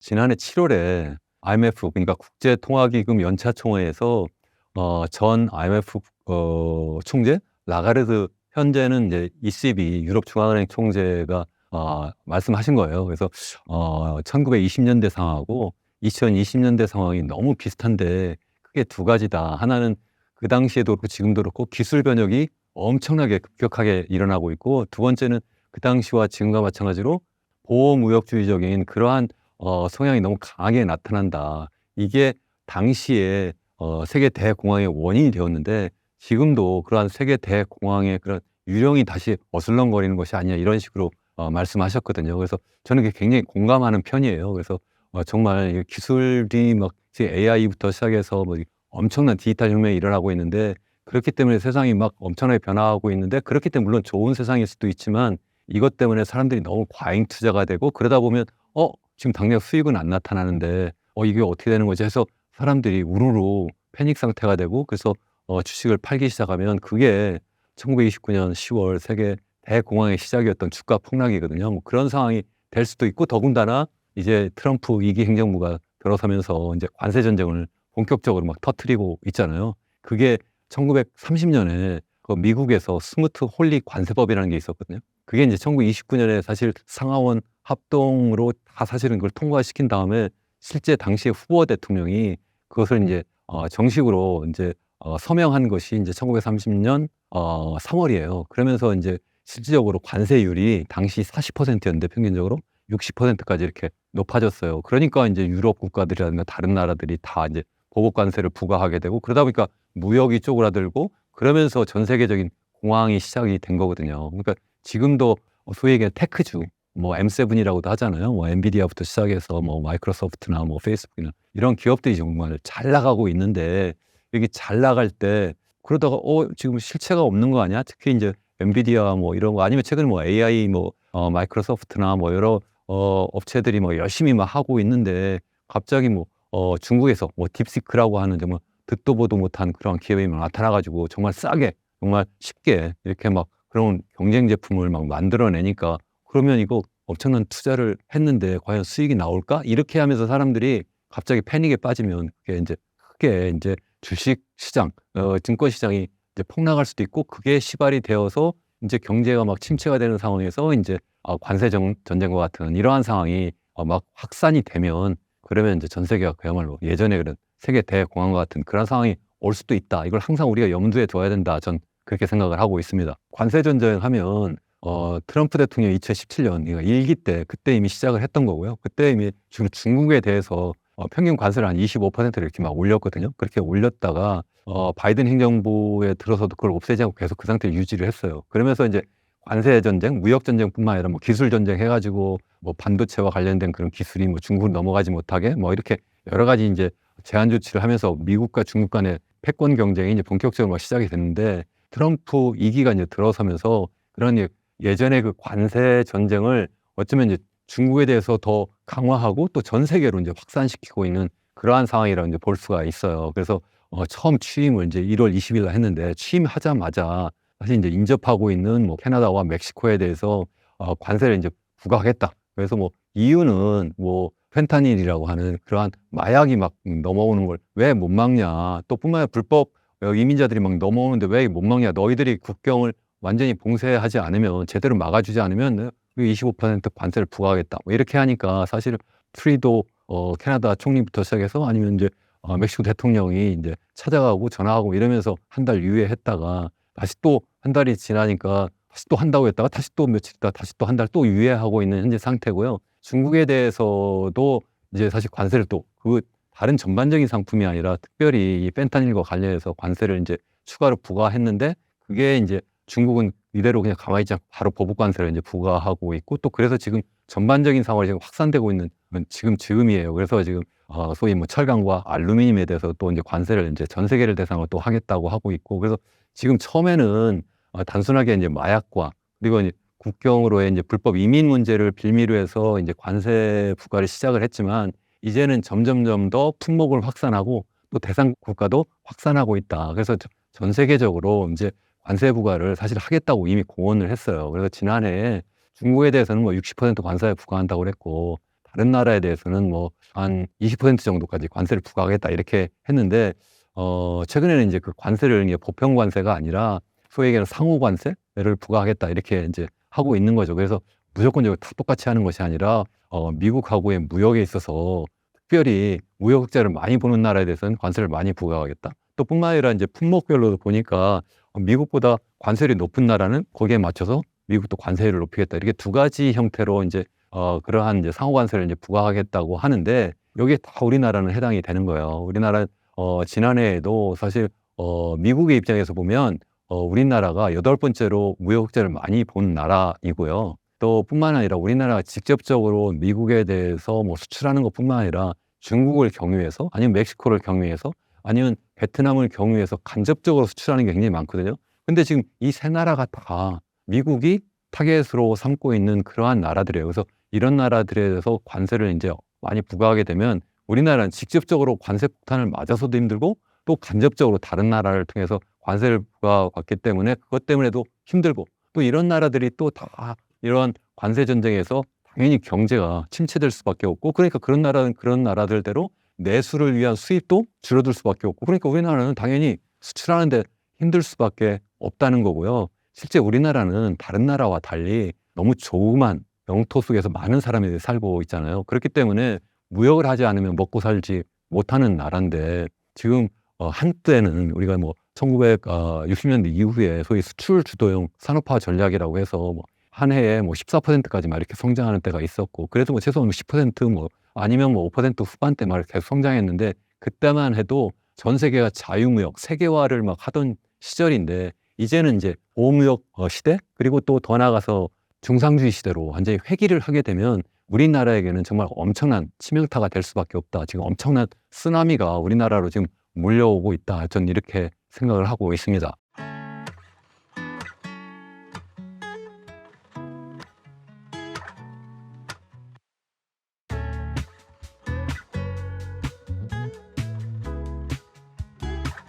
지난해 7월에 IMF 그러니까 국제통화기금 연차총회에서 전 IMF 총재 라가르드 현재는 이제 ECB 유럽 중앙은행 총재가 말씀하신 거예요. 그래서 1920년대 상황하고 2020년대 상황이 너무 비슷한데 크게 두 가지다. 하나는 그 당시에도 그렇고 지금도 그렇고 기술 변혁이 엄청나게 급격하게 일어나고 있고, 두 번째는 그 당시와 지금과 마찬가지로 보호무역주의적인 그러한 성향이 너무 강하게 나타난다. 이게 당시에 세계 대공황의 원인이 되었는데, 지금도 그러한 세계 대공황의 그런 유령이 다시 어슬렁거리는 것이 아니냐, 이런 식으로 말씀하셨거든요. 그래서 저는 그게 굉장히 공감하는 편이에요. 그래서 정말 이 기술이 막 AI부터 시작해서 뭐 엄청난 디지털 혁명이 일어나고 있는데, 그렇기 때문에 세상이 막 엄청나게 변화하고 있는데, 그렇기 때문에 물론 좋은 세상일 수도 있지만 이것 때문에 사람들이 너무 과잉 투자가 되고, 그러다 보면 지금 당장 수익은 안 나타나는데 이게 어떻게 되는 거지 해서 사람들이 우르르 패닉 상태가 되고, 그래서 주식을 팔기 시작하면 그게 1929년 10월 세계 대공황의 시작이었던 주가 폭락이거든요. 뭐 그런 상황이 될 수도 있고, 더군다나 이제 트럼프 2기 행정부가 들어서면서 이제 관세 전쟁을 본격적으로 막 터뜨리고 있잖아요. 그게 1930년에 그 미국에서 스무트 홀리 관세법이라는 게 있었거든요. 그게 이제 1929년에 사실 상하원 합동으로 다 사실은 그걸 통과시킨 다음에 실제 당시의 후보 대통령이 그것을 이제 정식으로 이제 서명한 것이 이제 1930년 3월이에요. 그러면서 이제 실질적으로 관세율이 당시 40%였는데 평균적으로 60%까지 이렇게 높아졌어요. 그러니까 이제 유럽 국가들이라든가 다른 나라들이 다 이제 보복 관세를 부과하게 되고, 그러다 보니까 무역이 쪼그라들고, 그러면서 전 세계적인 공황이 시작이 된 거거든요. 그러니까 지금도 소위 얘기하는 테크주, 뭐 M7이라고도 하잖아요. 뭐 엔비디아부터 시작해서 뭐 마이크로소프트나 뭐 페이스북이나 이런 기업들이 정말 잘 나가고 있는데, 여기 잘 나갈 때 그러다가 지금 실체가 없는 거 아니야? 특히 이제 엔비디아 뭐 이런 거, 아니면 최근에 뭐 AI 뭐 마이크로소프트나 뭐 여러 업체들이 뭐 열심히 막 하고 있는데, 갑자기 뭐 중국에서 뭐 딥시크라고 하는 정말 듣도 보도 못한 그런 기업이 막 나타나 가지고 정말 싸게, 정말 쉽게 이렇게 막 그런 경쟁 제품을 막 만들어내니까, 그러면 이거 엄청난 투자를 했는데 과연 수익이 나올까? 이렇게 하면서 사람들이 갑자기 패닉에 빠지면 그게 인제 크게 인제 주식 시장, 증권 시장이 이제 폭락할 수도 있고, 그게 시발이 되어서 인제 경제가 막 침체가 되는 상황에서 인제 관세 전쟁과 같은 이러한 상황이 막 확산이 되면, 그러면 인제 전 세계가 그야말로 예전에 그런 세계 대공황과 같은 그런 상황이 올 수도 있다. 이걸 항상 우리가 염두에 둬야 된다. 전 그렇게 생각을 하고 있습니다. 관세 전쟁 하면 트럼프 대통령이 2017년 그러니까 1기 때 그때 이미 시작을 했던 거고요. 그때 이미 지금 중국에 대해서 평균 관세를 한 25%를 이렇게 막 올렸거든요. 그렇게 올렸다가 바이든 행정부에 들어서도 그걸 없애지 않고 계속 그 상태를 유지를 했어요. 그러면서 이제 관세 전쟁, 무역 전쟁뿐만 아니라 뭐 기술 전쟁 해가지고 뭐 반도체와 관련된 그런 기술이 뭐 중국으로 넘어가지 못하게 뭐 이렇게 여러 가지 이제 제한 조치를 하면서 미국과 중국 간의 패권 경쟁이 이제 본격적으로 막 시작이 됐는데, 트럼프 2기가 이제 들어서면서 그런 예전에 그 관세 전쟁을 어쩌면 이제 중국에 대해서 더 강화하고 또 전 세계로 이제 확산시키고 있는 그러한 상황이라고 이제 볼 수가 있어요. 그래서 처음 취임을 이제 1월 20일 날 했는데, 취임하자마자 사실 이제 인접하고 있는 뭐 캐나다와 멕시코에 대해서 관세를 이제 부과하겠다. 그래서 뭐 이유는 뭐 펜타닐이라고 하는 그러한 마약이 막 넘어오는 걸 왜 못 막냐. 또 뿐만 아니라 불법 이민자들이 막 넘어오는데 왜 못 막냐. 너희들이 국경을 완전히 봉쇄하지 않으면, 제대로 막아주지 않으면 25% 관세를 부과하겠다. 뭐 이렇게 하니까 사실 트리도 캐나다 총리부터 시작해서 아니면 이제 멕시코 대통령이 이제 찾아가고 전화하고 이러면서 한 달 유예했다가 다시 또 한 달이 지나니까 다시 또 한다고 했다가 다시 또 며칠 있다가 다시 또 한 달 또 유예하고 있는 현재 상태고요. 중국에 대해서도 이제 사실 관세를 또 그 다른 전반적인 상품이 아니라 특별히 이 펜타닐과 관련해서 관세를 인제 추가로 부과했는데, 그게 인제 중국은 이대로 그냥 가만히 있지 않고 바로 보복 관세를 인제 부과하고 있고, 또 그래서 지금 전반적인 상황이 지금 확산되고 있는 건 지금이에요. 그래서 지금 소위 뭐 철강과 알루미늄에 대해서 또 인제 관세를 인제 전 세계를 대상으로 또 하겠다고 하고 있고, 그래서 지금 처음에는 단순하게 인제 마약과, 그리고 이제 국경으로의 인제 불법 이민 문제를 빌미로 해서 인제 관세 부과를 시작을 했지만, 이제는 점점점 더 품목을 확산하고 또 대상 국가도 확산하고 있다. 그래서 전 세계적으로 인제 관세 부과를 사실 하겠다고 이미 공언을 했어요. 그래서 지난해에 중국에 대해서는 뭐 60% 관세 부과한다고 그랬고, 다른 나라에 대해서는 뭐 한 20% 정도까지 관세를 부과하겠다 이렇게 했는데 최근에는 이제 그 관세를 이게 보편 관세가 아니라 소위 얘기하는 상호 관세를 부과하겠다 이렇게 이제 하고 있는 거죠. 그래서 무조건적으로 다 똑같이 하는 것이 아니라 미국하고의 무역에 있어서 특별히 무역 흑자를 많이 보는 나라에 대해서는 관세를 많이 부과하겠다. 또 뿐만 아니라 이제 품목별로도 보니까 미국보다 관세율이 높은 나라는 거기에 맞춰서 미국도 관세율을 높이겠다. 이렇게 두 가지 형태로 이제 그러한 이제 상호 관세를 이제 부과하겠다고 하는데 여기에 다 우리나라는 해당이 되는 거예요. 우리나라 지난해에도 사실 미국의 입장에서 보면 우리나라가 8번째로 무역 흑자를 많이 본 나라이고요. 또 뿐만 아니라 우리나라가 직접적으로 미국에 대해서 뭐 수출하는 것뿐만 아니라 중국을 경유해서 아니면 멕시코를 경유해서 아니면 베트남을 경유해서 간접적으로 수출하는 게 굉장히 많거든요. 근데 지금 이 세 나라가 다 미국이 타겟으로 삼고 있는 그러한 나라들이에요. 그래서 이런 나라들에 대해서 관세를 이제 많이 부과하게 되면 우리나라는 직접적으로 관세 폭탄을 맞아서도 힘들고 또 간접적으로 다른 나라를 통해서 관세를 부과받기 때문에 그것 때문에도 힘들고 또 이런 나라들이 또 다 이런 관세 전쟁에서 당연히 경제가 침체될 수밖에 없고 그러니까 그런 나라는 그런 나라들대로 내수를 위한 수입도 줄어들 수밖에 없고 그러니까 우리나라는 당연히 수출하는데 힘들 수밖에 없다는 거고요. 실제 우리나라는 다른 나라와 달리 너무 조그만 영토 속에서 많은 사람이 살고 있잖아요. 그렇기 때문에 무역을 하지 않으면 먹고 살지 못하는 나라인데 지금 한때는 우리가 뭐 1960년대 이후에 소위 수출 주도형 산업화 전략이라고 해서 뭐 한 해에 뭐 14%까지 막 이렇게 성장하는 때가 있었고 그래도 뭐 최소한 10% 아니면 뭐 5% 후반대 막 계속 성장했는데 그때만 해도 전 세계가 자유무역 세계화를 막 하던 시절인데 이제는 이제 보호무역 시대 그리고 또 더 나아가서 중상주의 시대로 완전히 회귀를 하게 되면 우리나라에게는 정말 엄청난 치명타가 될 수밖에 없다. 지금 엄청난 쓰나미가 우리나라로 지금 몰려오고 있다. 전 이렇게 생각을 하고 있습니다.